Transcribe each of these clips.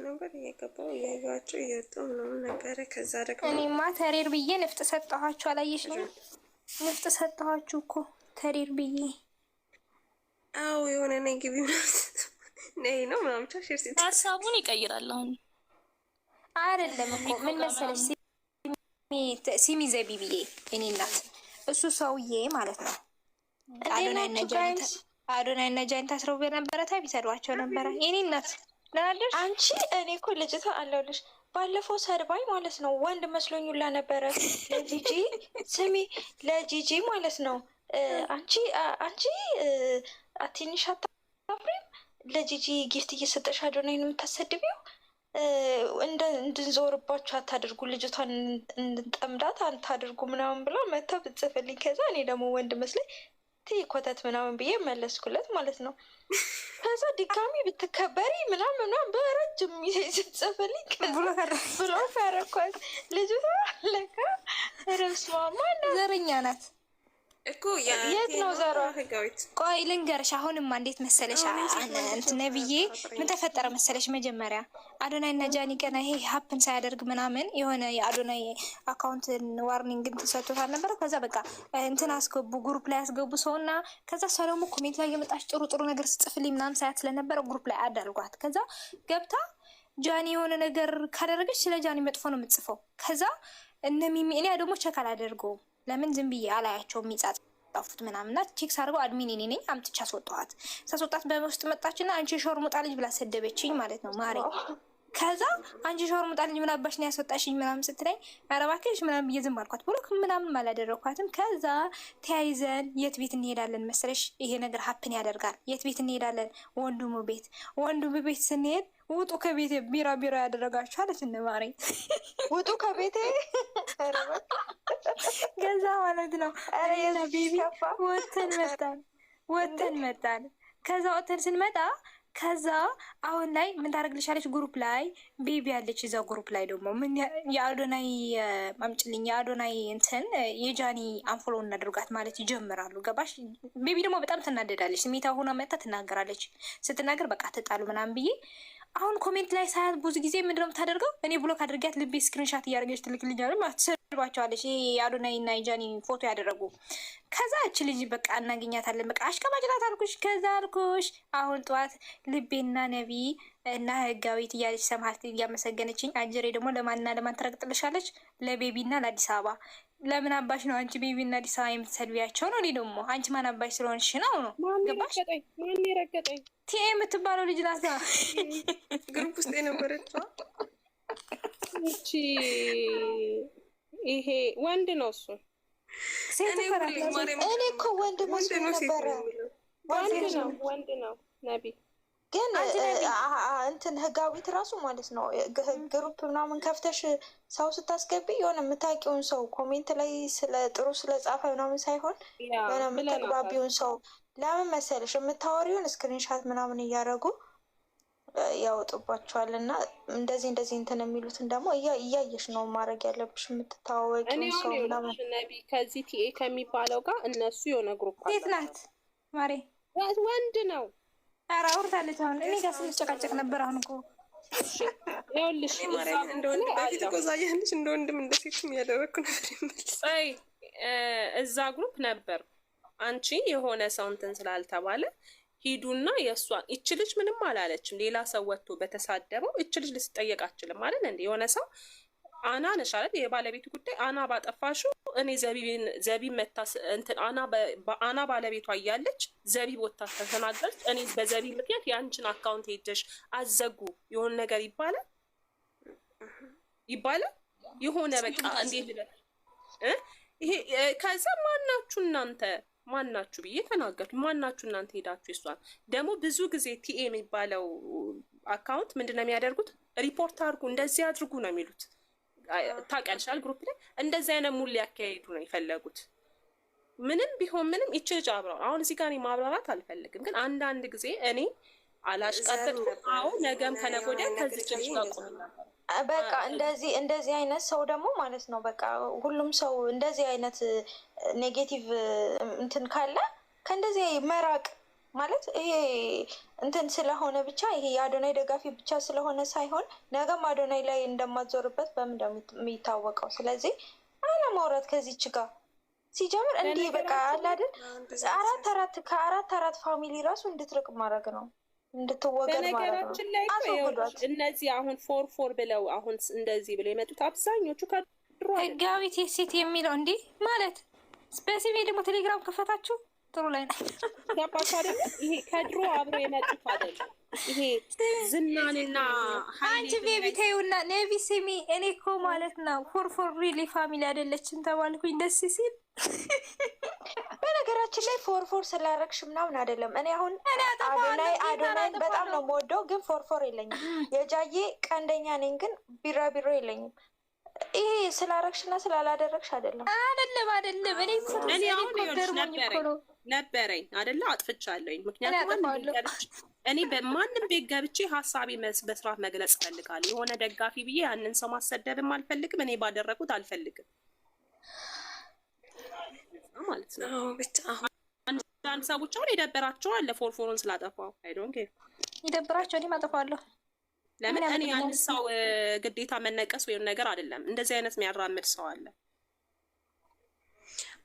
ነበር እየገባው እያዩዋቸው እየወጡ ምናምን ነበረ። ከዛ ደግሞ እኔማ ተሬር ብዬ ንፍጥ ሰጠኋችሁ። አላየሽ ነው ንፍጥ ሰጠኋችሁ እኮ ተሬር ብዬ። አዎ የሆነ ነይ ግቢ ነይ ነው ምናምን ብቻ ሼር ሲት ሀሳቡን ይቀይራል። አሁን አይደለም እኮ ምን መሰለሽ ሲሚ ዘቢብዬ እኔ እናት እሱ ሰውዬ ማለት ነው አዶናይ እና ጃኒ ታስረው በነበረ ታይም ይሰድዋቸው ነበረ። የኔ እናት ለናደሽ አንቺ እኔ እኮ ልጅቷ አለሁልሽ ባለፈው ሰርባይ ማለት ነው ወንድ መስሎኙላ ነበረ ለጂጂ ስሚ ለጂጂ ማለት ነው አንቺ አትንሽ አታፍሪም? ለጂጂ ጊፍት እየሰጠሽ አዶናይ ነው የምታሰድቢው? እንድንዞርባችሁ አታድርጉ፣ ልጅቷን እንድንጠምዳት አታድርጉ ምናምን ብላ መታ ብትጽፍልኝ፣ ከዛ እኔ ደግሞ ወንድ መስለኝ ኮተት ምናምን ብዬ መለስኩለት ማለት ነው። ከዛ ድጋሚ ብትከበሪ ምናምን በረጅም ስትጽፍልኝ ብሎ ፈረኳት። ልጅቷ ለካ ረስማማ ዘረኛ ናት እኮ የት ነው ዘሯ? ህጋዊት ቆይ ልንገርሽ። አሁንማ እንዴት መሰለሽ ነብዬ ምን ተፈጠረ መሰለሽ? መጀመሪያ አዶናይ እና ጃኒ ገና ይሄ ሀፕን ሳያደርግ ምናምን የሆነ የአዶናይ አካውንት ዋርኒንግ ተሰጥቶታል ነበረ። ከዛ በቃ እንትን አስገቡ ግሩፕ ላይ ያስገቡ ሰውና ከዛ ሰለሙ ኮሜንት ላይ የመጣች ጥሩ ነገር ስጽፍልኝ ምናምን ሳያት ስለነበረ ግሩፕ ላይ አዳልጓት። ከዛ ገብታ ጃኒ የሆነ ነገር ካደረገች ስለ ጃኒ መጥፎ ነው የምትጽፈው። ከዛ እነሚሚ እኔ ደግሞ ቸክ አላደርገውም ለምን ዝም ብዬ አላያቸውም የሚጻፉት ምናምንና ቼክስ አድርገው አድሚን እኔ ነኝ አምጥቻ አስወጣኋት። ሳስወጣት በውስጥ መጣችና አንቺ ሾርሙጣ ልጅ ብላ ሰደበችኝ ማለት ነው ማሬ። ከዛ አንቺ ሾርሙጣ ልጅ ምን አባሽ ነው ያስወጣሽኝ ምናምን ስትለኝ ኧረ እባክሽ ምናምን ብዬ ዝም አልኳት። ብሎክ ምናምን አላደረኳትም። ከዛ ተያይዘን የት ቤት እንሄዳለን መሰለሽ? ይሄ ነገር ሀፕን ያደርጋል። የት ቤት እንሄዳለን? ወንድሙ ቤት ስንሄድ ውጡ ከቤቴ ቢራ ያደረጋችሁ አለች እነ ማሬ። ውጡ ከቤቴ ገዛ ማለት ነው። ቤቢ ወተን መጣን። ከዛ ወተን ስንመጣ ከዛ አሁን ላይ ምን ታደርግልሻለች? ግሩፕ ላይ ቤቢ ያለች። እዛ ግሩፕ ላይ ደግሞ ምን የአዶናይ አምጭልኝ የአዶናይ እንትን የጃኒ አንፎሎ እናደርጋት ማለት ይጀምራሉ። ገባሽ? ቤቢ ደግሞ በጣም ትናደዳለች። ስሜታ ሆና መጣ ትናገራለች። ስትናገር በቃ ትጣሉ ምናምን ብዬ አሁን ኮሜንት ላይ ሳያት ብዙ ጊዜ ምንድነው የምታደርገው? እኔ ብሎክ አድርጊያት ልቤ ስክሪንሻት እያደረገች ትልክልኛለች። ትሰድባቸዋለች። ይሄ የአዶናይ እና የጃኒ ፎቶ ያደረጉ። ከዛ እች ልጅ በቃ እናገኛታለን። በቃ አሽቀባጭ ናት አልኩሽ። ከዛ አልኩሽ አሁን ጠዋት ልቤና ነቢ እና ህጋዊት እያለች ሰማት እያመሰገነችኝ። አጀሬ ደግሞ ለማንና ለማን ትረግጥልሻለች? ለቤቢ እና ለአዲስ አበባ። ለምን አባሽ ነው አንቺ ቤቢ እና አዲስ አበባ የምትሰድቢያቸው ነው? እኔ ደግሞ አንቺ ማን አባሽ ስለሆንሽ ነው ነው ገባሽ? ማን የረገጠኝ? ቲ የምትባለው ልጅ ናት ግሩፕ ውስጥ የነበረችው እቺ። ይሄ ወንድ ነው እሱ። እኔ እኮ ወንድ መስሎ ነበረ። ወንድ ነው ነቢ ግን እንትን ህጋዊት ራሱ ማለት ነው። ግሩፕ ምናምን ከፍተሽ ሰው ስታስገቢ የሆነ የምታውቂውን ሰው ኮሜንት ላይ ስለ ጥሩ ስለጻፈ ምናምን ሳይሆን የሆነ የምትግባቢውን ሰው ለምን መሰለሽ የምታወሪውን ስክሪንሻት ምናምን እያደረጉ ያወጡባቸዋል። እና እንደዚህ እንትን የሚሉትን ደግሞ እያየሽ ነው ማድረግ ያለብሽ። የምትታወቂውን ሰው ምናምን ነቢ ከዚህ ቲኤ ከሚባለው ጋር እነሱ የሆነ ግሩፕ ሴት ናት ማሬ ወንድ ነው። ኧረ አውርታለች። አሁን እኔ ጋር ስንጨቃጨቅ ነበር። አሁን እኮ ይኸውልሽ እንደወንድ በፊት እኮ ዛያለች እንደ ወንድም እንደ ሴትም እያደረግኩ ነበር ይመልስ እዛ ግሩፕ ነበር። አንቺ የሆነ ሰው እንትን ስላልተባለ ሂዱና የእሷን ይች ልጅ ምንም አላለችም። ሌላ ሰው ወጥቶ በተሳደበው ይች ልጅ ልትጠየቅ አችልም ማለት እንደ የሆነ ሰው አና ነሽ አይደል? የባለቤቱ ጉዳይ አና ባጠፋሽው እኔ ዘቢብ መታ እንትን አና ባለቤቷ እያለች ዘቢብ ወታ ተናገረች። እኔ በዘቢብ ምክንያት የአንቺን አካውንት ሄደሽ አዘጉ የሆነ ነገር ይባላል የሆነ በቃ እንዴት ይሄ ከዛ ማናችሁ ብዬ ተናገርኩ። ማናችሁ እናንተ ሄዳችሁ እሷን ደግሞ ብዙ ጊዜ ቲኤ የሚባለው አካውንት ምንድነው የሚያደርጉት? ሪፖርት አድርጉ እንደዚህ አድርጉ ነው የሚሉት። ታውቂያለሽ ግሩፕ ላይ እንደዚህ አይነት ሙሉ ሊያካሂዱ ነው የፈለጉት። ምንም ቢሆን ምንም ይች ልጅ አሁን እዚህ ጋር ማብራራት አልፈልግም፣ ግን አንዳንድ ጊዜ እኔ አላሽቃበጥኩም። አዎ ነገም ከነገ ወዲያ ከዚህ ልጅ ጋር በቃ እንደዚህ አይነት ሰው ደግሞ ማለት ነው በቃ ሁሉም ሰው እንደዚህ አይነት ኔጌቲቭ እንትን ካለ ከእንደዚህ መራቅ ማለት ይሄ እንትን ስለሆነ ብቻ ይሄ የአዶናይ ደጋፊ ብቻ ስለሆነ ሳይሆን ነገም አዶናይ ላይ እንደማትዞርበት በምን እንደሚታወቀው። ስለዚህ አለማውራት ከዚች ጋር ሲጀምር እንዲህ በቃ አለ አይደል ከአራት ፋሚሊ ራሱ እንድትርቅ ማድረግ ነው፣ እንድትወገድ ማድረግ ነው። በነገራችን ላይ እነዚህ አሁን ፎር ብለው አሁን እንደዚህ ብለው የመጡት አብዛኞቹ ከድሮ ህጋዊት የሴት የሚለው እንዲህ ማለት በሲቪ ደግሞ ቴሌግራም ከፈታችሁ ጥሩ ላይ ነው። ገባሽ አይደለ? ይሄ ከድሮ አብረው የመጡት አይደለም። ይሄ ዝናንና አንቺ ቤቢ ተይውና ነቢ ስሚ፣ እኔ እኮ ማለት ነው ፎር ሪሊ ፋሚሊ አይደለችም ተባልኩኝ። ደስ ሲል በነገራችን ላይ ፎር ስላረግሽ ምናምን አይደለም። እኔ አሁን አዶናይን በጣም ነው የምወደው፣ ግን ፎር የለኝም። የጃዬ ቀንደኛ ነኝ፣ ግን ቢራቢሮ የለኝም። ይሄ ስላረግሽና ስላላደረግሽ አይደለም። እኔ አሁን ነበረኝ አይደለ? አጥፍቻለሁኝ። ምክንያቱም እኔ በማንም ቤት ገብቼ ሀሳቤ በስርዓት መግለጽ እፈልጋለሁ። የሆነ ደጋፊ ብዬ ያንን ሰው ማሰደብም አልፈልግም። እኔ ባደረጉት አልፈልግም ማለት ነው። ብቻ አንዳንድ ሰዎች አሁን ይደብራቸዋል ፎርፎሩን ስላጠፋው። አይዶንት ኬር ይደብራቸው፣ እኔም አጠፋለሁ። ለምን እኔ ያን ሰው ግዴታ መነቀስ ወይም ነገር አይደለም። እንደዚህ አይነት የሚያራምድ ሰው አለ።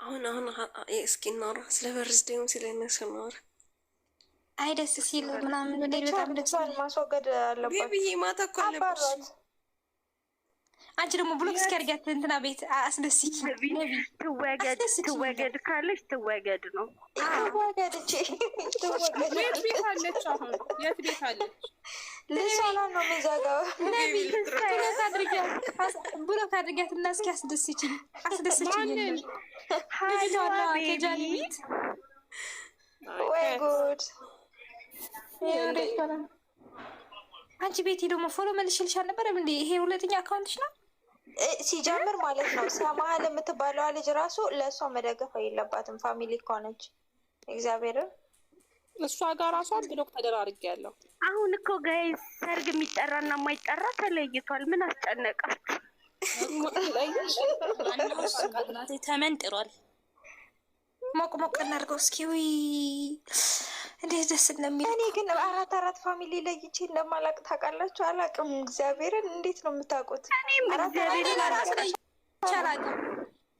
አሁን እስኪ እናውራ ስለ በርዝዴው ስለነሱ እናውራ። አይ ደስ ሲል ምናምን በጣም ደስ ማስወገድ አለባት። ቤቢዬ ማታ እኮ አለብሽ። አንቺ ደግሞ ብሎክ እስኪያርጋት እንትና ቤት አስደስች። ትወገድ ካለች ትወገድ ነው። ትወገድ የት ቤት አለች? አሁን የት ቤት አለች? ልሳላ ነው የሚዘጋው። ብሎክ አድርጊያት እና እስኪ አስደስችኝ። ከጃኒ ቤት ወይ ጉድ። አንቺ ቤቲ ደግሞ ፎሎ መልሽልሽ አልነበረም እንዴ? ይሄ ሁለተኛ አካውንትሽ ነው ሲጀምር ማለት ነው። ሰማህል የምትባለዋ ልጅ ራሱ ለእሷ መደገፍ የለባትም ፋሚሊ ከሆነች እግዚአብሔርን። እሷ ጋር ራሷን ብሎክ ተደራርጌያለሁ። አሁን እኮ ጋይ ሰርግ የሚጠራና የማይጠራ ተለይቷል። ምን አስጨነቃችሁ? ተመንጥሯል። ሞቅ እናድርገው እስኪ። ውይ እንዴት ደስ እንደሚል። እኔ ግን አራት ፋሚሊ ለይቼ እንደማላቅ ታውቃላችሁ? አላቅም። እግዚአብሔርን እንዴት ነው የምታውቁት?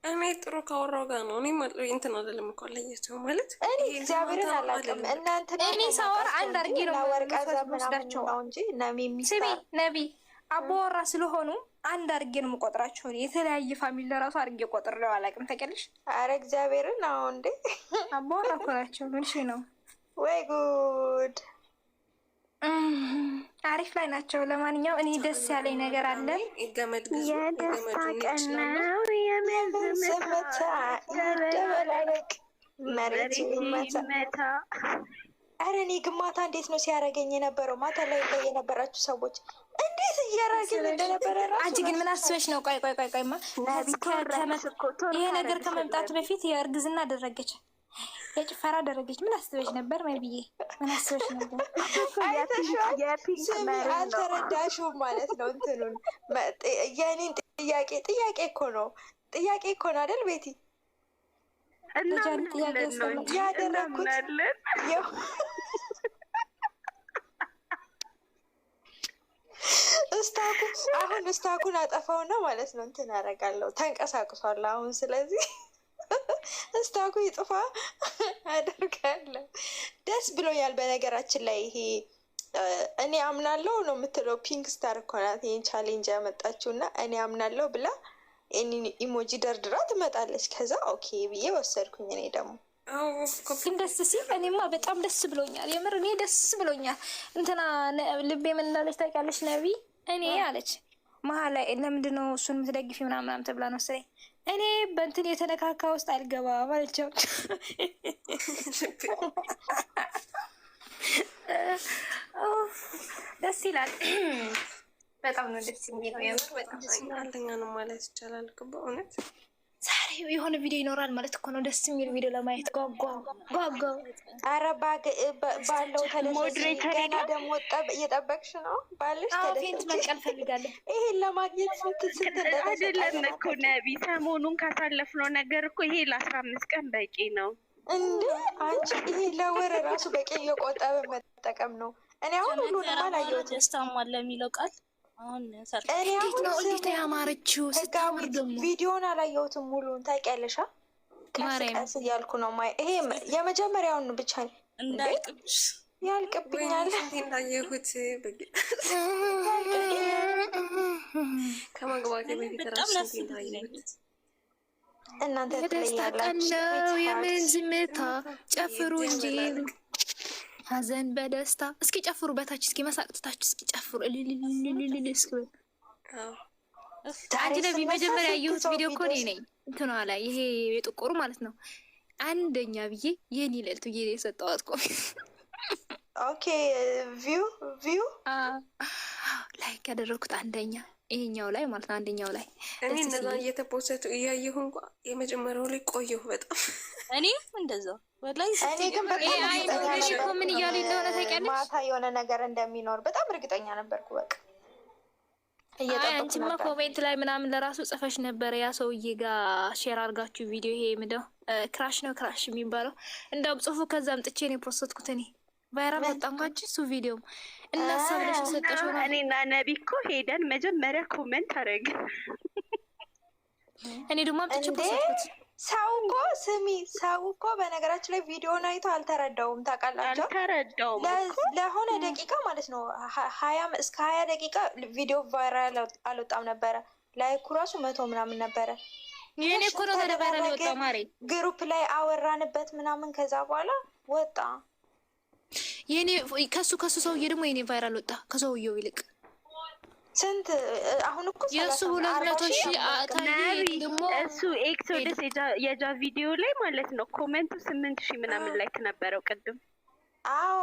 እኔ ጥሩ ካወራው ጋር ነው። እኔ እንትን አይደለም እኮ ለየቸው ማለት እኔ እግዚአብሔርን አላቅም። እናንተ እኔ ሳወር አንድ አርጌ ነው ወርቃዛ ምናምን ነው እንጂ ስሚ ነቢ አባወራ ስለሆኑ አንድ አርጌ ነው የምቆጥራቸው። የተለያየ ፋሚሊ ለራሱ አርጌ ቆጥር ነው አላቅም። ታውቂያለሽ? አረ እግዚአብሔርን አሁን እንዴ አባወራ እኮ ናቸው። ምን ነው ወይ ጉድ። አሪፍ ላይ ናቸው። ለማንኛውም እኔ ደስ ያለኝ ነገር አለ። የደስታ ቀን ነው። የመዝመታ ይደበላለቅ መሬት ይመታ። አረ እኔ ግማታ እንዴት ነው ሲያረገኝ የነበረው? ማታ ላይ የነበራችሁ ሰዎች እንዴት እያረገኝ እንደነበረ ራሱ። አንቺ ግን ምን አስበሽ ነው? ቆይማ ይሄ ነገር ከመምጣቱ በፊት የእርግዝና አደረገች፣ የጭፈራ አደረገች። ምን አስበሽ ነበር? ብዬ ምን አስበሽ ነበር? አልተረዳሽውም ማለት ነው። እንትኑን የኔን ጥያቄ እኮ ነው አይደል ቤቲ? ያደረኩት እስታኩን አጠፋውና ማለት ነው እንትን አደርጋለሁ። ተንቀሳቅሷል አሁን። ስለዚህ እስታኩ ይጥፋ አደርጋለሁ። ደስ ብሎኛል። በነገራችን ላይ ይሄ እኔ አምናለሁ ነው የምትለው ፒንክ ስታር እኮ ናት ይህን ቻሌንጅ ያመጣችው እና እኔ አምናለሁ ብላ ኢሞጂ ደርድራ ትመጣለች። ከዛ ኦኬ ብዬ ወሰድኩኝ። እኔ ደግሞ ግን ደስ ሲል እኔማ በጣም ደስ ብሎኛል። የምር እኔ ደስ ብሎኛል። እንትና ልቤ ምን እንዳለች ታውቂያለሽ? ነቢ እኔ አለች መሀል ላይ ለምንድን ነው እሱን የምትደግፊ ምናምናም ተብላ ነው መሰለኝ። እኔ በእንትን የተነካካ ውስጥ አልገባም አለችው። ደስ ይላል። በጣም ነው ደስ የሚለው። የምር በጣም ደስ ይላል። አንደኛ ነው ማለት ይቻላል። በእውነት ዛሬ የሆነ ቪዲዮ ይኖራል ማለት እኮ ነው። ደስ የሚል ቪዲዮ ለማየት ጓጓ። አረ ባለው ተደስገና ደግሞ እየጠበቅሽ ነው ባለሽ ፌንት መንቀል ፈልጋለሁ። ይሄን ለማግኘት አይደለም እኮ ነቢ። ሰሞኑን ካሳለፍነው ነገር እኮ ይሄ ለ15 ቀን በቂ ነው። እንዴ አንቺ ይሄ ለወር ራሱ በቂ እየቆጠበ መጠቀም ነው። እኔ አሁን ሁሉንም አላየሁትም። ደስታሟን ለሚለው ቃል አሁን እኔ አሁን እንዴት ያማረችው ስታምር ደግሞ ቪዲዮን አላየሁትም ሙሉን ታውቂያለሽ? ቀስ ቀስ እያልኩ ነው ማይ ይሄ የመጀመሪያውን ብቻ እንዳይቅብሽ ያልቅብኛል። እንዳየሁት ከማግባቴ በፊት በጣም ራሱ ነፍ እንዳየሁት እናንተ የደስታ ቀን ትለያላችሁ። ነው የምን ዝምታ ጨፍሩ እንጂ ሀዘን በደስታ እስኪ ጨፍሩ። በታች እስኪ መሳቅትታችሁ እስኪ ጨፍሩ እልልልልልል እስኪ አንቺ ነቢ መጀመሪያ ያየሁት ቪዲዮ እኮ እኔ ነኝ። እንትኗ ላይ ይሄ የጥቁሩ ማለት ነው አንደኛ ብዬ የኔ ልዕልት ብዬ የሰጠዋት እኮ ኦኬ ቪው ላይክ ያደረኩት አንደኛ ይሄኛው ላይ ማለት ነው። አንደኛው ላይ እኔ እነዛ እየተፖሰቱ እያየሁ እንኳ የመጀመሪያው ላይ ቆየሁ በጣም እኔ እንደዛው ወላሂ እኔ ግን በጣም ምን እያሉ እንደሆነ ታውቂያለሽ? ማታ የሆነ ነገር እንደሚኖር በጣም እርግጠኛ ነበርኩ። በቃ አንቺማ ኮሜንት ላይ ምናምን ለራሱ ጽፈሽ ነበረ ያ ሰውዬ ጋር ሼር አድርጋችሁ ቪዲዮ ይሄ ምንድነው ክራሽ ነው ክራሽ የሚባለው እንደውም ጽሁፉ ከዛ አምጥቼ ነው የፖስትኩት እኔ ቫይራል ወጣ እንኳን እሱ ቪዲዮም እናሳ ብለሽ ሰጠሽ ነው። እኔና ነቢ እኮ ሄደን መጀመሪያ ኮሜንት አደረግ እኔ ደግሞ አምጥቼ ፖስትኩት። ሰው እኮ በነገራችን ላይ ቪዲዮን አይቶ አልተረዳውም። ታውቃላችሁ አልተረዳውም ለሆነ ደቂቃ ማለት ነው 20 እስከ 20 ደቂቃ ቪዲዮ ቫይራል አልወጣም ነበረ። ላይኩ ራሱ 100 ምናምን ነበረ። የኔ እኮ ነው ቫይራል ወጣ ማሪ ግሩፕ ላይ አወራንበት ምናምን ከዛ በኋላ ወጣ። የኔ ከሱ ሰውዬ ደግሞ የኔ ቫይራል ወጣ ከሰውዬው ይልቅ ስንት አሁን እኮ የሱ 200,000 ነቢ ደግሞ እሱ ኤክሶደስ የጃ ቪዲዮ ላይ ማለት ነው ኮሜንቱ 8,000 ምናምን ላይክ ነበረው ቅድም። አዎ